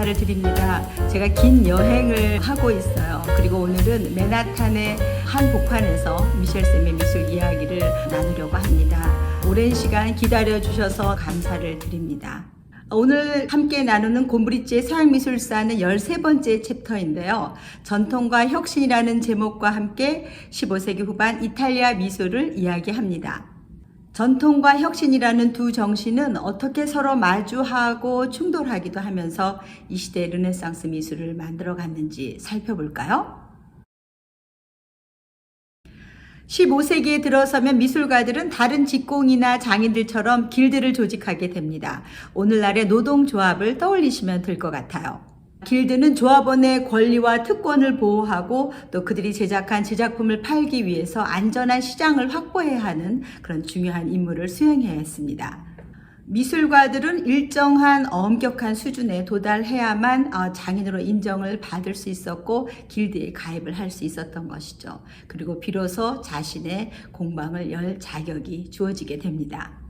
감사를 드립니다. 제가 긴 여행을 하고 있어요. 그리고 오늘은 맨하탄의 한 복판에서 미셸쌤의 미술 이야기를 나누려고 합니다. 오랜 시간 기다려 주셔서 감사를 드립니다. 오늘 함께 나누는 곰브리지의 서양미술사는 13번째 챕터인데요. 전통과 혁신이라는 제목과 함께 15세기 후반 이탈리아 미술을 이야기합니다. 전통과 혁신이라는 두 정신은 어떻게 서로 마주하고 충돌하기도 하면서 이 시대의 르네상스 미술을 만들어갔는지 살펴볼까요? 15세기에 들어서면 미술가들은 다른 직공이나 장인들처럼 길드를 조직하게 됩니다. 오늘날의 노동조합을 떠올리시면 될 것 같아요. 길드는 조합원의 권리와 특권을 보호하고 또 그들이 제작한 제작품을 팔기 위해서 안전한 시장을 확보해야 하는 그런 중요한 임무를 수행해야 했습니다. 미술가들은 일정한 엄격한 수준에 도달해야만 장인으로 인정을 받을 수 있었고 길드에 가입을 할 수 있었던 것이죠. 그리고 비로소 자신의 공방을 열 자격이 주어지게 됩니다.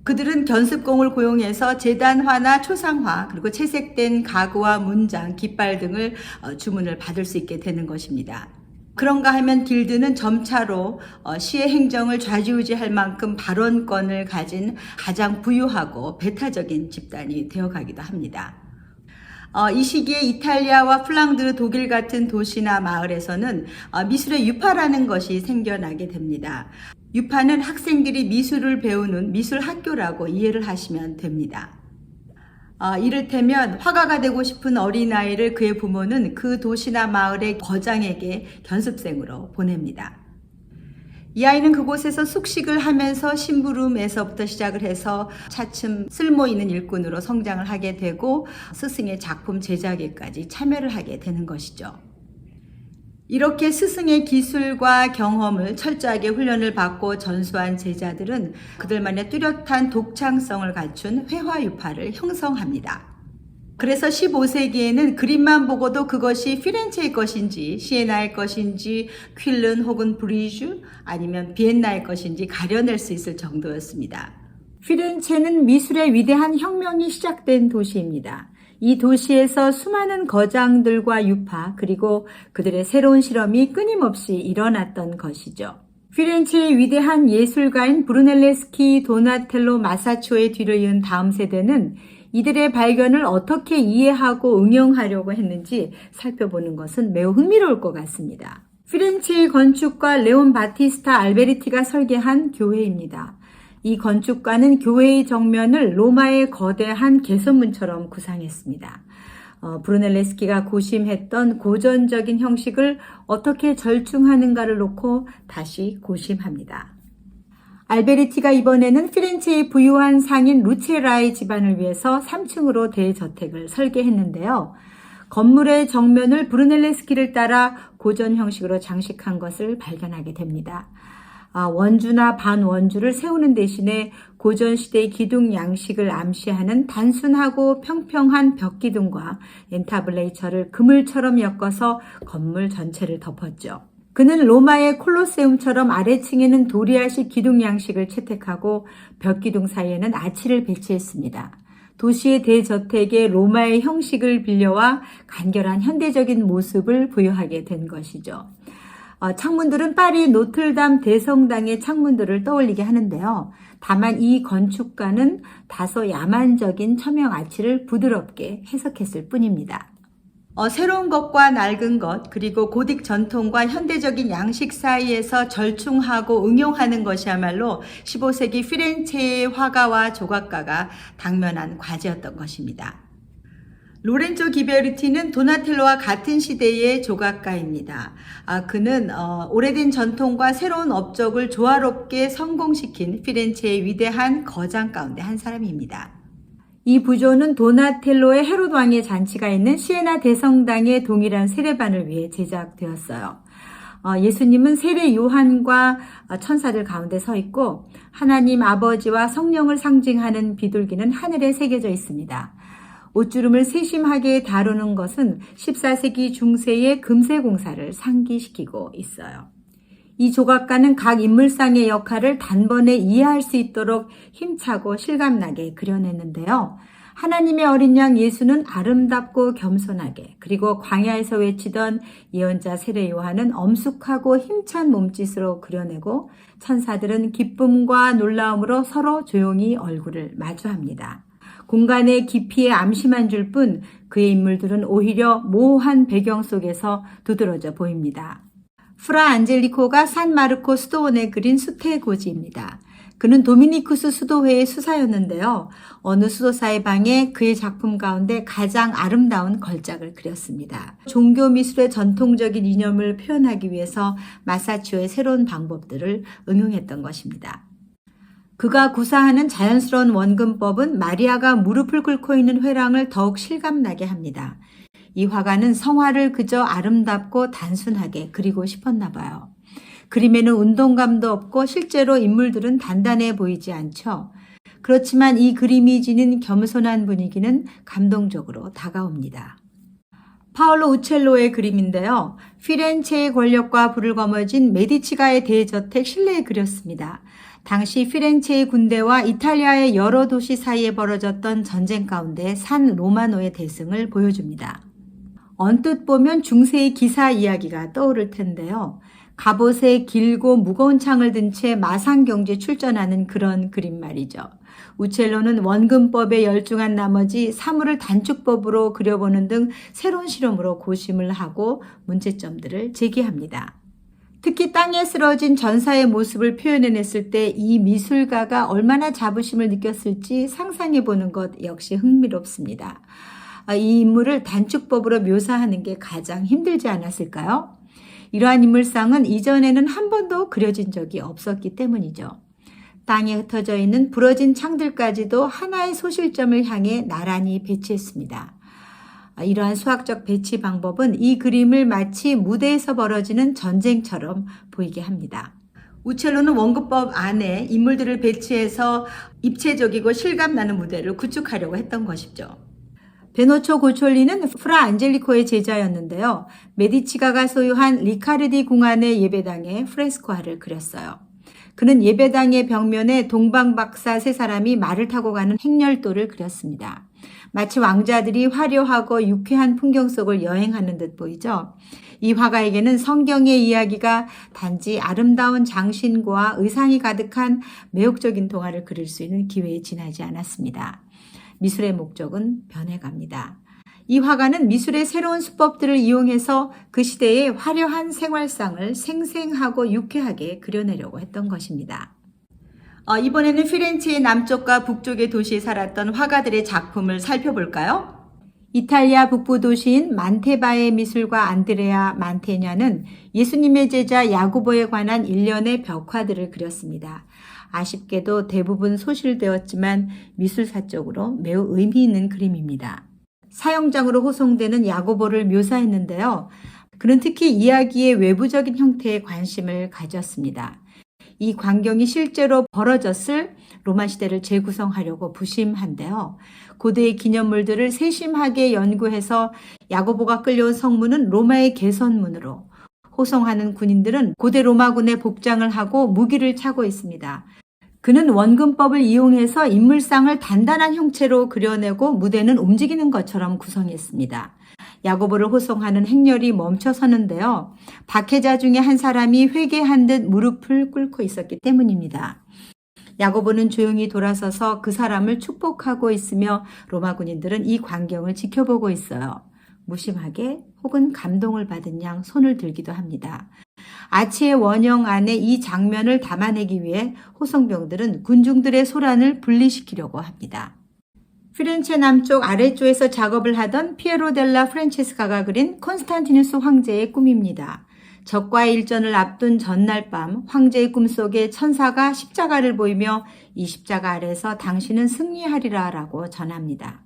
그들은 견습공을 고용해서 제단화나 초상화 그리고 채색된 가구와 문장, 깃발 등을 주문을 받을 수 있게 되는 것입니다. 그런가 하면 길드는 점차로 시의 행정을 좌지우지할 만큼 발언권을 가진 가장 부유하고 배타적인 집단이 되어가기도 합니다. 이 시기에 이탈리아와 플랑드르, 독일 같은 도시나 마을에서는 미술의 유파라는 것이 생겨나게 됩니다. 유파는 학생들이 미술을 배우는 미술 학교라고 이해를 하시면 됩니다. 이를테면 화가가 되고 싶은 어린아이를 그의 부모는 그 도시나 마을의 거장에게 견습생으로 보냅니다. 이 아이는 그곳에서 숙식을 하면서 심부름에서부터 시작을 해서 차츰 쓸모 있는 일꾼으로 성장을 하게 되고 스승의 작품 제작에까지 참여를 하게 되는 것이죠. 이렇게 스승의 기술과 경험을 철저하게 훈련을 받고 전수한 제자들은 그들만의 뚜렷한 독창성을 갖춘 회화유파를 형성합니다. 그래서 15세기에는 그림만 보고도 그것이 피렌체의 것인지 시에나의 것인지 퀼른 혹은 브리주 아니면 비엔나의 것인지 가려낼 수 있을 정도였습니다. 피렌체는 미술의 위대한 혁명이 시작된 도시입니다. 이 도시에서 수많은 거장들과 유파 그리고 그들의 새로운 실험이 끊임없이 일어났던 것이죠. 피렌체의 위대한 예술가인 브루넬레스키, 도나텔로, 마사초의 뒤를 이은 다음 세대는 이들의 발견을 어떻게 이해하고 응용하려고 했는지 살펴보는 것은 매우 흥미로울 것 같습니다. 피렌체의 건축가 레온 바티스타 알베리티가 설계한 교회입니다. 이 건축가는 교회의 정면을 로마의 거대한 개선문처럼 구상했습니다. 브루넬레스키가 고심했던 고전적인 형식을 어떻게 절충하는가를 놓고 다시 고심합니다. 알베리티가 이번에는 피렌체의 부유한 상인 루체라의 집안을 위해서 3층으로 대저택을 설계했는데요. 건물의 정면을 브루넬레스키를 따라 고전 형식으로 장식한 것을 발견하게 됩니다. 원주나 반원주를 세우는 대신에 고전시대의 기둥 양식을 암시하는 단순하고 평평한 벽기둥과 엔타블레이처를 그물처럼 엮어서 건물 전체를 덮었죠. 그는 로마의 콜로세움처럼 아래층에는 도리아식 기둥 양식을 채택하고 벽기둥 사이에는 아치를 배치했습니다. 도시의 대저택에 로마의 형식을 빌려와 간결한 현대적인 모습을 부여하게 된 것이죠. 창문들은 파리 노틀담 대성당의 창문들을 떠올리게 하는데요. 다만 이 건축가는 다소 야만적인 처명 아치를 부드럽게 해석했을 뿐입니다. 새로운 것과 낡은 것 그리고 고딕 전통과 현대적인 양식 사이에서 절충하고 응용하는 것이야말로 15세기 피렌체의 화가와 조각가가 당면한 과제였던 것입니다. 로렌조 기베르티는 도나텔로와 같은 시대의 조각가입니다. 그는 오래된 전통과 새로운 업적을 조화롭게 성공시킨 피렌체의 위대한 거장 가운데 한 사람입니다. 이 부조는 도나텔로의 헤롯 왕의 잔치가 있는 시에나 대성당의 동일한 세례반을 위해 제작되었어요. 예수님은 세례 요한과 천사들 가운데 서 있고 하나님 아버지와 성령을 상징하는 비둘기는 하늘에 새겨져 있습니다. 옷주름을 세심하게 다루는 것은 14세기 중세의 금세공사를 상기시키고 있어요. 이 조각가는 각 인물상의 역할을 단번에 이해할 수 있도록 힘차고 실감나게 그려냈는데요. 하나님의 어린 양 예수는 아름답고 겸손하게, 그리고 광야에서 외치던 예언자 세례 요한은 엄숙하고 힘찬 몸짓으로 그려내고, 천사들은 기쁨과 놀라움으로 서로 조용히 얼굴을 마주합니다. 공간의 깊이에 암심한 줄 뿐 그의 인물들은 오히려 모호한 배경 속에서 두드러져 보입니다. 프라 안젤리코가 산 마르코 수도원에 그린 수태고지입니다. 그는 도미니쿠스 수도회의 수사였는데요. 어느 수도사의 방에 그의 작품 가운데 가장 아름다운 걸작을 그렸습니다. 종교 미술의 전통적인 이념을 표현하기 위해서 마사치오의 새로운 방법들을 응용했던 것입니다. 그가 구사하는 자연스러운 원근법은 마리아가 무릎을 꿇고 있는 회랑을 더욱 실감나게 합니다. 이 화가는 성화를 그저 아름답고 단순하게 그리고 싶었나 봐요. 그림에는 운동감도 없고 실제로 인물들은 단단해 보이지 않죠. 그렇지만 이 그림이 지닌 겸손한 분위기는 감동적으로 다가옵니다. 파올로 우첼로의 그림인데요. 피렌체의 권력과 불을 거머쥔 메디치가의 대저택 실내에 그렸습니다. 당시 피렌체의 군대와 이탈리아의 여러 도시 사이에 벌어졌던 전쟁 가운데 산 로마노의 대승을 보여줍니다. 언뜻 보면 중세의 기사 이야기가 떠오를 텐데요. 갑옷에 길고 무거운 창을 든 채 마산경주에 출전하는 그런 그림 말이죠. 우첼로는 원근법에 열중한 나머지 사물을 단축법으로 그려보는 등 새로운 실험으로 고심을 하고 문제점들을 제기합니다. 특히 땅에 쓰러진 전사의 모습을 표현해냈을 때 이 미술가가 얼마나 자부심을 느꼈을지 상상해보는 것 역시 흥미롭습니다. 이 인물을 단축법으로 묘사하는 게 가장 힘들지 않았을까요? 이러한 인물상은 이전에는 한 번도 그려진 적이 없었기 때문이죠. 땅에 흩어져 있는 부러진 창들까지도 하나의 소실점을 향해 나란히 배치했습니다. 이러한 수학적 배치 방법은 이 그림을 마치 무대에서 벌어지는 전쟁처럼 보이게 합니다. 우첼로는 원근법 안에 인물들을 배치해서 입체적이고 실감나는 무대를 구축하려고 했던 것이죠. 베노초 고촐리는 프라 안젤리코의 제자였는데요. 메디치가가 소유한 리카르디 궁안의 예배당에 프레스코화를 그렸어요. 그는 예배당의 벽면에 동방박사 세 사람이 말을 타고 가는 행렬도를 그렸습니다. 마치 왕자들이 화려하고 유쾌한 풍경 속을 여행하는 듯 보이죠. 이 화가에게는 성경의 이야기가 단지 아름다운 장신과 의상이 가득한 매혹적인 동화를 그릴 수 있는 기회에 지나지 않았습니다. 미술의 목적은 변해갑니다. 이 화가는 미술의 새로운 수법들을 이용해서 그 시대의 화려한 생활상을 생생하고 유쾌하게 그려내려고 했던 것입니다. 이번에는 피렌체의 남쪽과 북쪽의 도시에 살았던 화가들의 작품을 살펴볼까요? 이탈리아 북부 도시인 만테바의 미술가 안드레아 만테냐는 예수님의 제자 야고보에 관한 일련의 벽화들을 그렸습니다. 아쉽게도 대부분 소실되었지만 미술사적으로 매우 의미 있는 그림입니다. 사형장으로 호송되는 야고보를 묘사했는데요. 그는 특히 이야기의 외부적인 형태에 관심을 가졌습니다. 이 광경이 실제로 벌어졌을 로마 시대를 재구성하려고 부심한데요. 고대의 기념물들을 세심하게 연구해서 야고보가 끌려온 성문은 로마의 개선문으로, 호송하는 군인들은 고대 로마군의 복장을 하고 무기를 차고 있습니다. 그는 원근법을 이용해서 인물상을 단단한 형체로 그려내고 무대는 움직이는 것처럼 구성했습니다. 야고보를 호송하는 행렬이 멈춰서는데요. 박해자 중에 한 사람이 회개한 듯 무릎을 꿇고 있었기 때문입니다. 야고보는 조용히 돌아서서 그 사람을 축복하고 있으며 로마 군인들은 이 광경을 지켜보고 있어요. 무심하게 혹은 감동을 받은 양 손을 들기도 합니다. 아치의 원형 안에 이 장면을 담아내기 위해 호송병들은 군중들의 소란을 분리시키려고 합니다. 피렌체 남쪽 아래쪽에서 작업을 하던 피에로 델라 프란체스카가 그린 콘스탄티누스 황제의 꿈입니다. 적과의 일전을 앞둔 전날 밤 황제의 꿈속에 천사가 십자가를 보이며 이 십자가 아래서 당신은 승리하리라 라고 전합니다.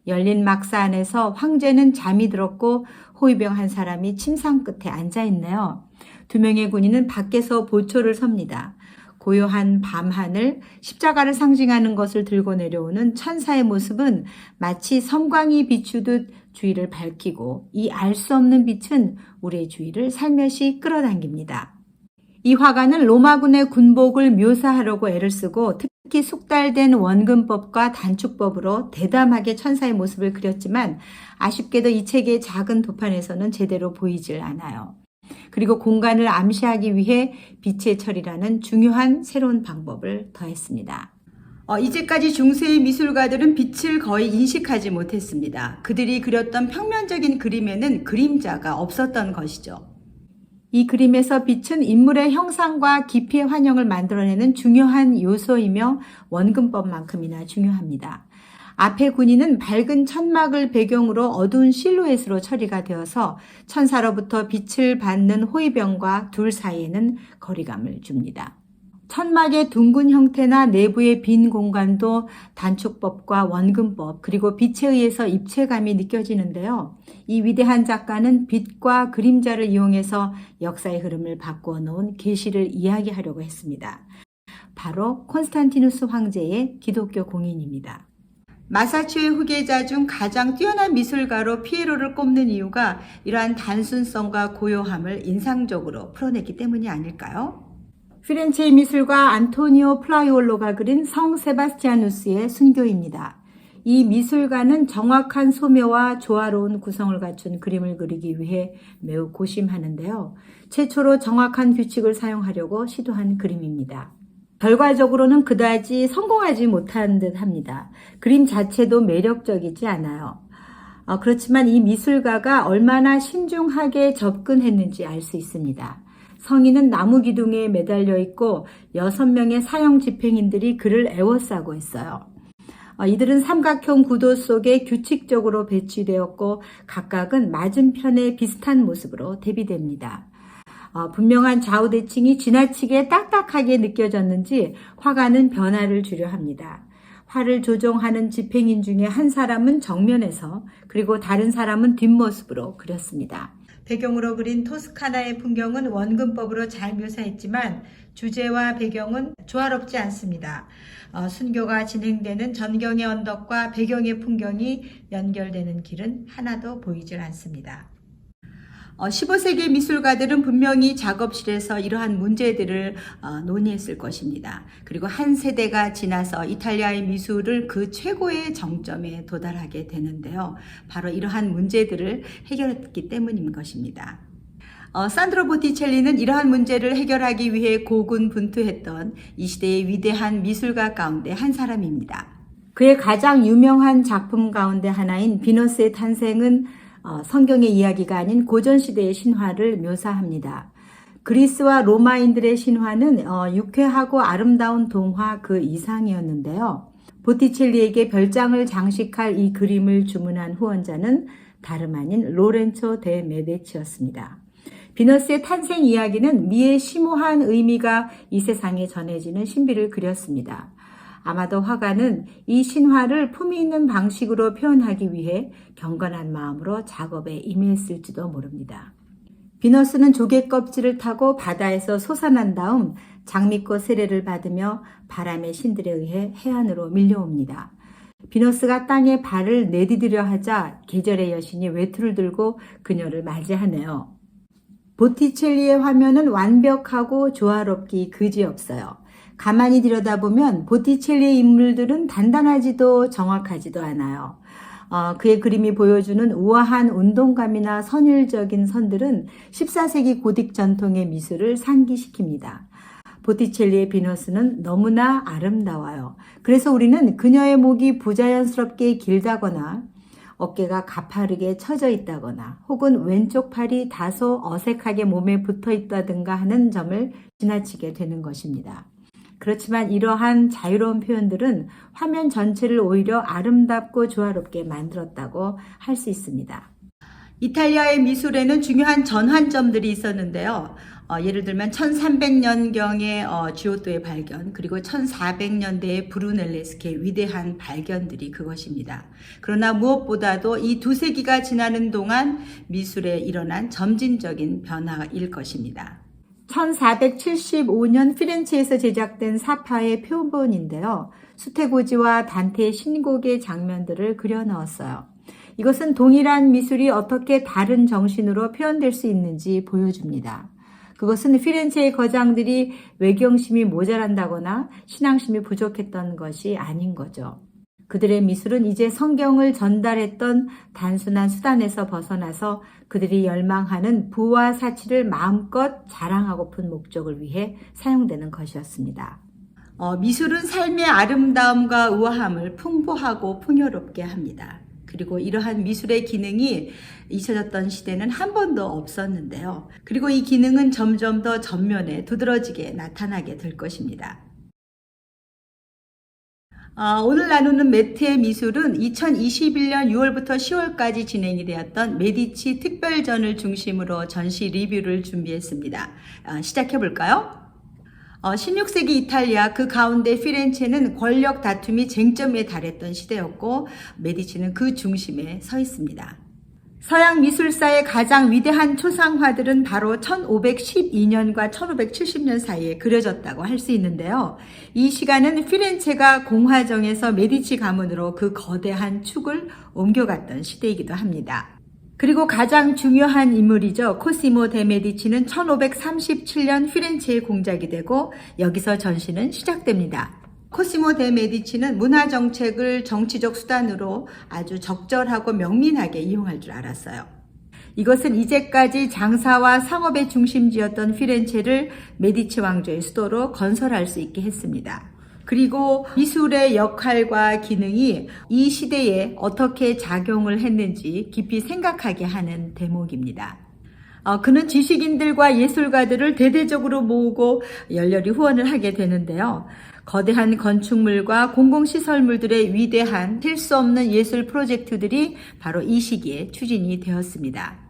열린 막사 안에서 황제는 잠이 들었고 호위병 한 사람이 침상 끝에 앉아있네요. 두 명의 군인은 밖에서 보초를 섭니다. 고요한 밤하늘, 십자가를 상징하는 것을 들고 내려오는 천사의 모습은 마치 섬광이 비추듯 주위를 밝히고 이 알 수 없는 빛은 우리의 주위를 살며시 끌어당깁니다. 이 화가는 로마군의 군복을 묘사하려고 애를 쓰고 특히 숙달된 원근법과 단축법으로 대담하게 천사의 모습을 그렸지만 아쉽게도 이 책의 작은 도판에서는 제대로 보이질 않아요. 그리고 공간을 암시하기 위해 빛의 철이라는 중요한 새로운 방법을 더했습니다. 이제까지 중세의 미술가들은 빛을 거의 인식하지 못했습니다. 그들이 그렸던 평면적인 그림에는 그림자가 없었던 것이죠. 이 그림에서 빛은 인물의 형상과 깊이의 환영을 만들어내는 중요한 요소이며 원근법만큼이나 중요합니다. 앞의 군인은 밝은 천막을 배경으로 어두운 실루엣으로 처리가 되어서 천사로부터 빛을 받는 호위병과 둘 사이에는 거리감을 줍니다. 천막의 둥근 형태나 내부의 빈 공간도 단축법과 원근법 그리고 빛에 의해서 입체감이 느껴지는데요. 이 위대한 작가는 빛과 그림자를 이용해서 역사의 흐름을 바꾸어 놓은 계시를 이야기하려고 했습니다. 바로 콘스탄티누스 황제의 기독교 공인입니다. 마사추의 후계자 중 가장 뛰어난 미술가로 피에로를 꼽는 이유가 이러한 단순성과 고요함을 인상적으로 풀어냈기 때문이 아닐까요? 피렌체의 미술가 안토니오 플라이올로가 그린 성 세바스티아누스의 순교입니다. 이 미술가는 정확한 소묘와 조화로운 구성을 갖춘 그림을 그리기 위해 매우 고심하는데요. 최초로 정확한 규칙을 사용하려고 시도한 그림입니다. 결과적으로는 그다지 성공하지 못한 듯 합니다. 그림 자체도 매력적이지 않아요. 그렇지만 이 미술가가 얼마나 신중하게 접근했는지 알 수 있습니다. 성인은 나무 기둥에 매달려 있고 6명의 사형 집행인들이 그를 에워싸고 있어요. 이들은 삼각형 구도 속에 규칙적으로 배치되었고 각각은 맞은편에 비슷한 모습으로 대비됩니다. 분명한 좌우대칭이 지나치게 딱딱하게 느껴졌는지 화가는 변화를 주려 합니다. 화를 조종하는 집행인 중에 한 사람은 정면에서 그리고 다른 사람은 뒷모습으로 그렸습니다. 배경으로 그린 토스카나의 풍경은 원근법으로 잘 묘사했지만 주제와 배경은 조화롭지 않습니다. 순교가 진행되는 전경의 언덕과 배경의 풍경이 연결되는 길은 하나도 보이질 않습니다. 15세기 미술가들은 분명히 작업실에서 이러한 문제들을 논의했을 것입니다. 그리고 한 세대가 지나서 이탈리아의 미술을 그 최고의 정점에 도달하게 되는데요. 바로 이러한 문제들을 해결했기 때문인 것입니다. 산드로 보티첼리는 이러한 문제를 해결하기 위해 고군분투했던 이 시대의 위대한 미술가 가운데 한 사람입니다. 그의 가장 유명한 작품 가운데 하나인 비너스의 탄생은 성경의 이야기가 아닌 고전시대의 신화를 묘사합니다. 그리스와 로마인들의 신화는 유쾌하고 아름다운 동화 그 이상이었는데요. 보티첼리에게 별장을 장식할 이 그림을 주문한 후원자는 다름 아닌 로렌초 데 메데치였습니다. 비너스의 탄생 이야기는 미의 심오한 의미가 이 세상에 전해지는 신비를 그렸습니다. 아마도 화가는 이 신화를 품위 있는 방식으로 표현하기 위해 경건한 마음으로 작업에 임했을지도 모릅니다. 비너스는 조개 껍질을 타고 바다에서 솟아난 다음 장미꽃 세례를 받으며 바람의 신들에 의해 해안으로 밀려옵니다. 비너스가 땅에 발을 내디디려 하자 계절의 여신이 외투를 들고 그녀를 맞이하네요. 보티첼리의 화면은 완벽하고 조화롭기 그지없어요. 가만히 들여다보면 보티첼리의 인물들은 단단하지도 정확하지도 않아요. 그의 그림이 보여주는 우아한 운동감이나 선율적인 선들은 14세기 고딕 전통의 미술을 상기시킵니다. 보티첼리의 비너스는 너무나 아름다워요. 그래서 우리는 그녀의 목이 부자연스럽게 길다거나 어깨가 가파르게 처져 있다거나 혹은 왼쪽 팔이 다소 어색하게 몸에 붙어 있다든가 하는 점을 지나치게 되는 것입니다. 그렇지만 이러한 자유로운 표현들은 화면 전체를 오히려 아름답고 조화롭게 만들었다고 할 수 있습니다. 이탈리아의 미술에는 중요한 전환점들이 있었는데요. 예를 들면 1300년경의 지오토의 발견, 그리고 1400년대의 브루넬레스키의 위대한 발견들이 그것입니다. 그러나 무엇보다도 이 두 세기가 지나는 동안 미술에 일어난 점진적인 변화일 것입니다. 1475년 피렌체에서 제작된 사파의 표본인데요. 수태고지와 단테의 신곡의 장면들을 그려 넣었어요. 이것은 동일한 미술이 어떻게 다른 정신으로 표현될 수 있는지 보여줍니다. 그것은 피렌체의 거장들이 외경심이 모자란다거나 신앙심이 부족했던 것이 아닌 거죠. 그들의 미술은 이제 성경을 전달했던 단순한 수단에서 벗어나서 그들이 열망하는 부와 사치를 마음껏 자랑하고픈 목적을 위해 사용되는 것이었습니다. 미술은 삶의 아름다움과 우아함을 풍부하고 풍요롭게 합니다. 그리고 이러한 미술의 기능이 잊혀졌던 시대는 한 번도 없었는데요. 그리고 이 기능은 점점 더 전면에 두드러지게 나타나게 될 것입니다. 오늘 나누는 매트의 미술은 2021년 6월부터 10월까지 진행이 되었던 메디치 특별전을 중심으로 전시 리뷰를 준비했습니다. 시작해 볼까요? 16세기 이탈리아 그 가운데 피렌체는 권력 다툼이 쟁점에 달했던 시대였고 메디치는 그 중심에 서 있습니다. 서양 미술사의 가장 위대한 초상화들은 바로 1512년과 1570년 사이에 그려졌다고 할 수 있는데요. 이 시간은 피렌체가 공화정에서 메디치 가문으로 그 거대한 축을 옮겨갔던 시대이기도 합니다. 그리고 가장 중요한 인물이죠. 코시모 데 메디치는 1537년 피렌체의 공작이 되고 여기서 전시는 시작됩니다. 코시모 데 메디치는 문화 정책을 정치적 수단으로 아주 적절하고 명민하게 이용할 줄 알았어요. 이것은 이제까지 장사와 상업의 중심지였던 피렌체를 메디치 왕조의 수도로 건설할 수 있게 했습니다. 그리고 미술의 역할과 기능이 이 시대에 어떻게 작용을 했는지 깊이 생각하게 하는 대목입니다. 그는 지식인들과 예술가들을 대대적으로 모으고 열렬히 후원을 하게 되는데요. 거대한 건축물과 공공시설물들의 위대한 셀 수 없는 예술 프로젝트들이 바로 이 시기에 추진이 되었습니다.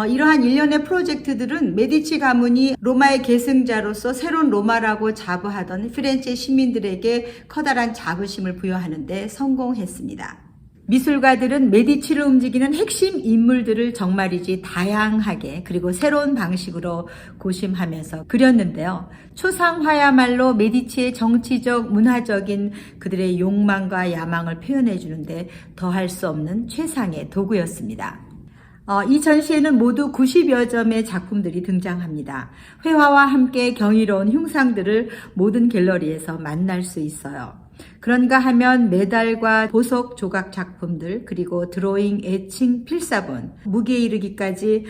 이러한 일련의 프로젝트들은 메디치 가문이 로마의 계승자로서 새로운 로마라고 자부하던 피렌체 시민들에게 커다란 자부심을 부여하는 데 성공했습니다. 미술가들은 메디치를 움직이는 핵심 인물들을 정말이지 다양하게 그리고 새로운 방식으로 고심하면서 그렸는데요. 초상화야말로 메디치의 정치적, 문화적인 그들의 욕망과 야망을 표현해 주는데 더할 수 없는 최상의 도구였습니다. 이 전시에는 모두 90여 점의 작품들이 등장합니다. 회화와 함께 경이로운 흉상들을 모든 갤러리에서 만날 수 있어요. 그런가 하면 메달과 보석 조각 작품들, 그리고 드로잉, 애칭, 필사본, 무게에 이르기까지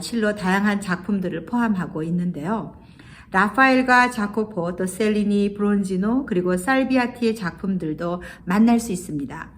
실로 다양한 작품들을 포함하고 있는데요. 라파엘과 자코포, 또 셀리니, 브론지노, 그리고 살비아티의 작품들도 만날 수 있습니다.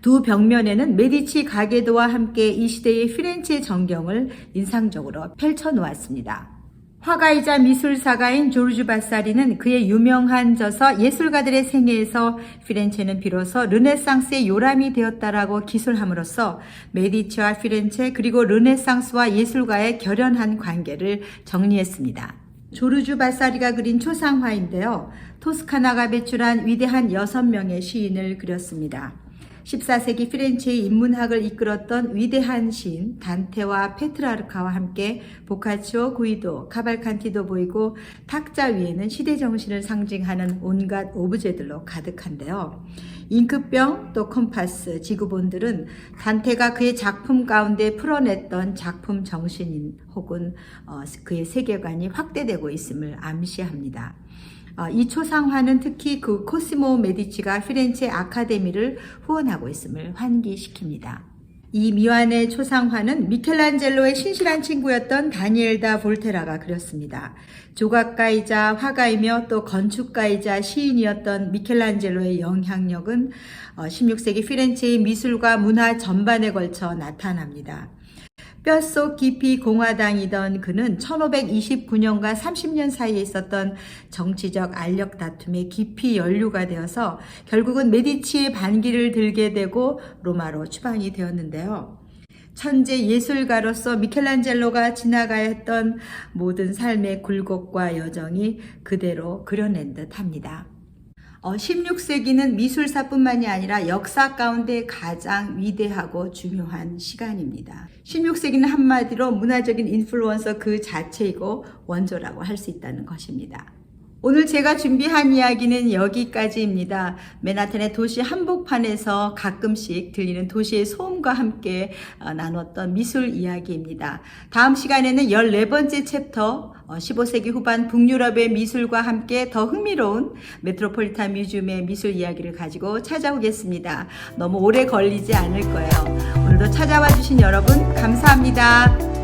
두 벽면에는 메디치 가게도와 함께 이 시대의 피렌체 전경을 인상적으로 펼쳐놓았습니다. 화가이자 미술사가인 조르주 바사리는 그의 유명한 저서 예술가들의 생애에서 피렌체는 비로소 르네상스의 요람이 되었다라고 기술함으로써 메디치와 피렌체 그리고 르네상스와 예술가의 결연한 관계를 정리했습니다. 조르주 바사리가 그린 초상화인데요. 토스카나가 배출한 위대한 6명의 시인을 그렸습니다. 14세기 피렌체의 인문학을 이끌었던 위대한 시인 단테와 페트라르카와 함께 보카치오, 구이도, 카발칸티도 보이고 탁자 위에는 시대 정신을 상징하는 온갖 오브제들로 가득한데요. 잉크병, 또 컴파스, 지구본들은 단테가 그의 작품 가운데 풀어냈던 작품 정신 혹은 그의 세계관이 확대되고 있음을 암시합니다. 이 초상화는 특히 그 코시모 메디치가 피렌체 아카데미를 후원하고 있음을 환기시킵니다. 이 미완의 초상화는 미켈란젤로의 신실한 친구였던 다니엘다 볼테라가 그렸습니다. 조각가이자 화가이며 또 건축가이자 시인이었던 미켈란젤로의 영향력은 16세기 피렌체의 미술과 문화 전반에 걸쳐 나타납니다. 뼛속 깊이 공화당이던 그는 1529년과 30년 사이에 있었던 정치적 알력 다툼에 깊이 연루가 되어서 결국은 메디치의 반기를 들게 되고 로마로 추방이 되었는데요. 천재 예술가로서 미켈란젤로가 지나가야 했던 모든 삶의 굴곡과 여정이 그대로 그려낸 듯합니다. 16세기는 미술사뿐만이 아니라 역사 가운데 가장 위대하고 중요한 시간입니다. 16세기는 한마디로 문화적인 인플루언서 그 자체이고 원조라고 할 수 있다는 것입니다. 오늘 제가 준비한 이야기는 여기까지입니다. 맨하탄의 도시 한복판에서 가끔씩 들리는 도시의 소음과 함께 나눴던 미술 이야기입니다. 다음 시간에는 14번째 챕터 15세기 후반 북유럽의 미술과 함께 더 흥미로운 메트로폴리탄 뮤지엄의 미술 이야기를 가지고 찾아오겠습니다. 너무 오래 걸리지 않을 거예요. 오늘도 찾아와 주신 여러분 감사합니다.